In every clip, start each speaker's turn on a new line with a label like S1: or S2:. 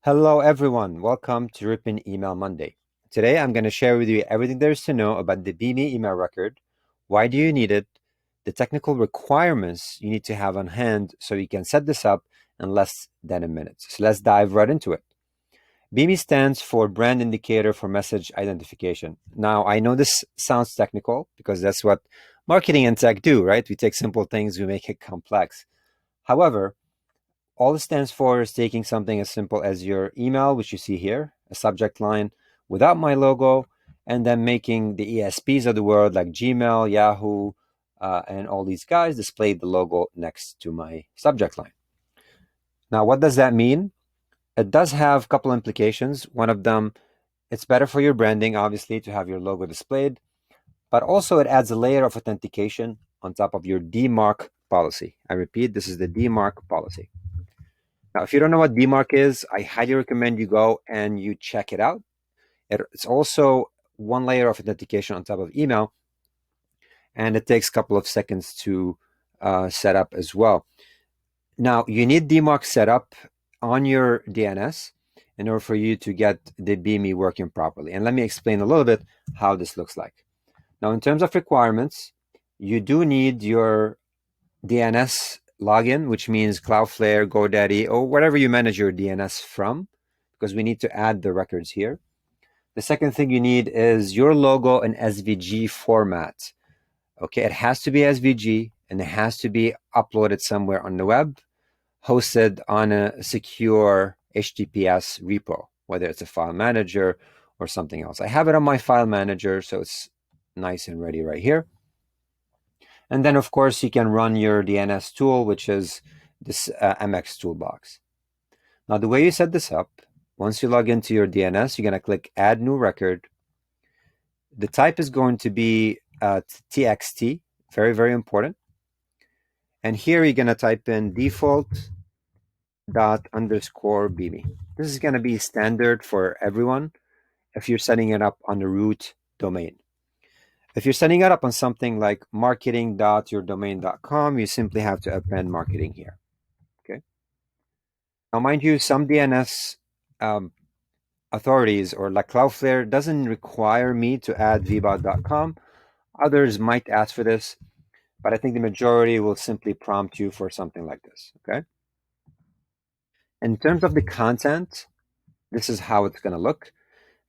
S1: Hello everyone, welcome to Ripon Email Monday. Today I'm going to share with you everything there is to know about the BIMI email record, why do you need it, the technical requirements you need to have on hand so you can set this up in less than a minute. So let's dive right into it. BIMI stands for Brand Indicator for Message Identification. Now I know this sounds technical because that's what marketing and tech do, right? We take simple things, we make it complex. However, all it stands for is taking something as simple as your email, which you see here, a subject line without my logo, and then making the ESPs of the world like Gmail, Yahoo, and all these guys display the logo next to my subject line. Now, what does that mean? It does have a couple implications. One of them, it's better for your branding, obviously, to have your logo displayed, but also it adds a layer of authentication on top of your DMARC policy. I repeat, this is the DMARC policy. Now, if you don't know what DMARC is, I highly recommend you go and you check it out. It's also one layer of authentication on top of email, and it takes a couple of seconds to set up as well. Now, you need DMARC set up on your DNS in order for you to get the BIMI working properly. And let me explain a little bit how this looks like. Now, in terms of requirements, you do need your DNS login, which means Cloudflare, Godaddy, or whatever you manage your DNS from, because we need to add the records here. The second thing you need is your logo in SVG format. Okay, it has to be SVG and it has to be uploaded somewhere on the web, hosted on a secure HTTPS repo, whether it's a file manager or something else. I have it on my file manager, so it's nice and ready right here. And then, of course, you can run your DNS tool, which is this MXToolbox. Now, the way you set this up, once you log into your DNS, you're going to click Add New Record. The type is going to be TXT, very, very important. And here you're going to type in default._BIMI. This is going to be standard for everyone if you're setting it up on the root domain. If you're setting it up on something like marketing.yourdomain.com, you simply have to append marketing here. Okay. Now, mind you, some DNS authorities or like Cloudflare doesn't require me to add VBOUT.com. Others might ask for this, but I think the majority will simply prompt you for something like this. Okay. In terms of the content, this is how it's going to look.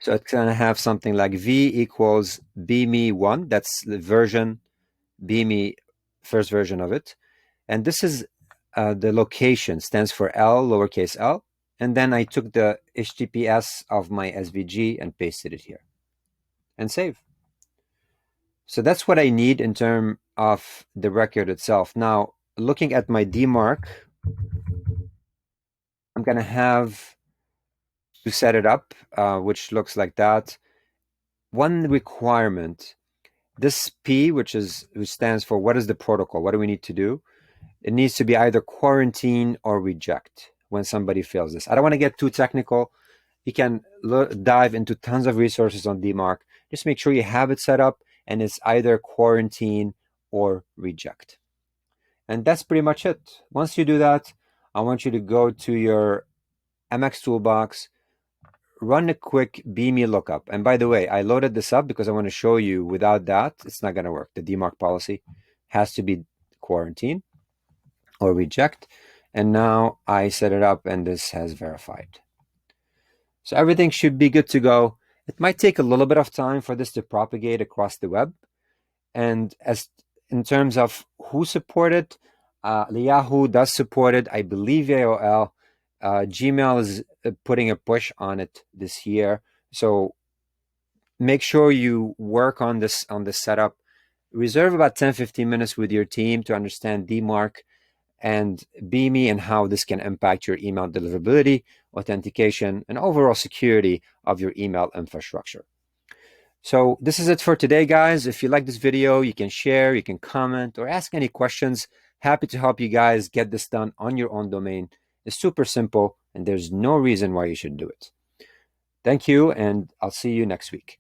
S1: So it's going to have something like V equals BIMI1. That's the version, BIMI first version of it. And this is the location, stands for L, lowercase l. And then I took the HTTPS of my SVG and pasted it here. And save. So that's what I need in terms of the record itself. Now, looking at my DMARC, I'm going to have to set it up, which looks like that. One requirement, this P, which stands for what is the protocol? What do we need to do? It needs to be either quarantine or reject when somebody fails this. I don't want to get too technical. You can dive into tons of resources on DMARC. Just make sure you have it set up and it's either quarantine or reject. And that's pretty much it. Once you do that, I want you to go to your MXToolbox, run a quick BIMI lookup. And by the way, I loaded this up because I want to show you without that, it's not going to work. The DMARC policy has to be quarantine or reject. And now I set it up and this has verified. So everything should be good to go. It might take a little bit of time for this to propagate across the web. And as in terms of who supported, Yahoo does support it. I believe AOL. Gmail is putting a push on it this year. So make sure you work on this setup. Reserve about 10-15 minutes with your team to understand DMARC and BIMI and how this can impact your email deliverability, authentication, and overall security of your email infrastructure. So this is it for today, guys. If you like this video, you can share, you can comment, or ask any questions. Happy to help you guys get this done on your own domain. It's super simple, and there's no reason why you should do it. Thank you, and I'll see you next week.